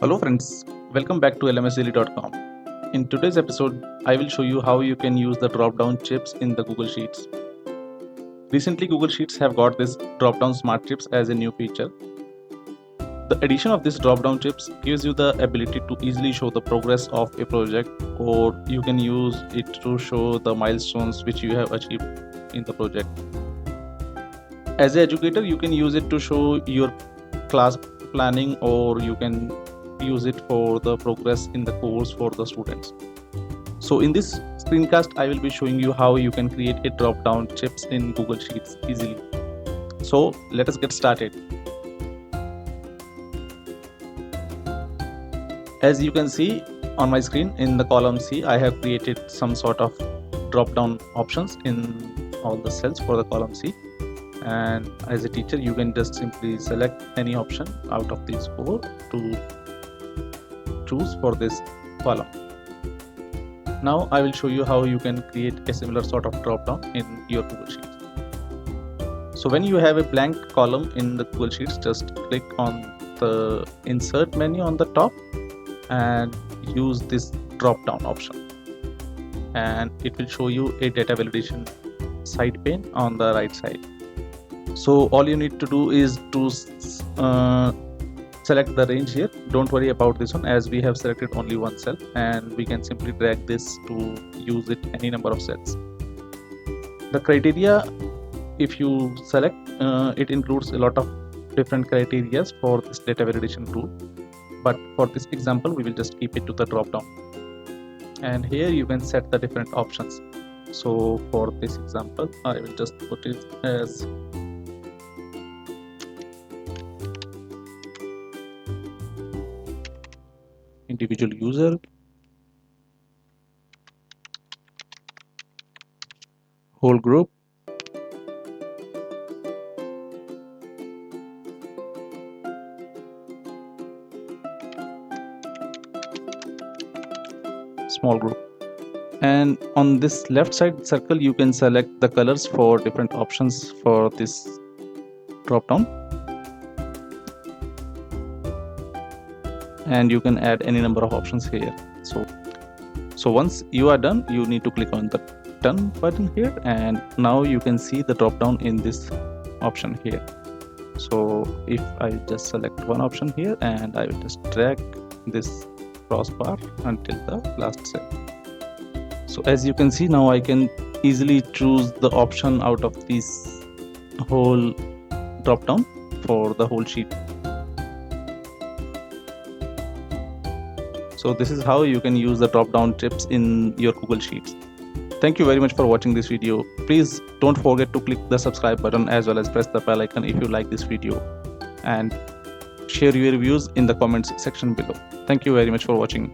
Hello friends, welcome back to lmsdaily.com. In today's episode, I will show you how you can use the drop-down chips in the Google Sheets. Recently, Google Sheets have got this drop-down smart chips as a new feature. The addition of this drop-down chips gives you the ability to easily show the progress of a project, or you can use it to show the milestones which you have achieved in the project. As an educator, you can use it to show your class planning, or you can use it for the progress in the course for the students. So in this screencast, I will be showing you how you can create a drop-down chips in Google Sheets easily. So let us get started. As you can see on my screen, in the column C, I have created some sort of drop-down options in all the cells for the column C. And as a teacher, you can just simply select any option out of these four to choose for this column. Now I will show you how you can create a similar sort of drop down in your Google Sheets. So when you have a blank column in the Google Sheets, just click on the insert menu on the top and use this drop down option, and it will show you a data validation side pane on the right side. So all you need to do is to select the range here. Don't worry about this one, as we have selected only one cell, and we can simply drag this to use it any number of cells. The criteria, if you select, it includes a lot of different criteria for this data validation tool, but for this example we will just keep it to the drop down, and here you can set the different options. So for this example, I will just put it as individual user, whole group, small group. And on this left side circle, you can select the colors for different options for this drop down, and you can add any number of options here. So once you are done, you need to click on the done button here, and now you can see the drop down in this option here. So if I just select one option here, and I will just drag this crossbar until the last cell. So as you can see, now I can easily choose the option out of this whole drop down for the whole sheet. So this is how you can use the drop-down chips in your Google Sheets. Thank you very much for watching this video. Please don't forget to click the subscribe button as well as press the bell icon if you like this video, and share your reviews in the comments section below. Thank you very much for watching.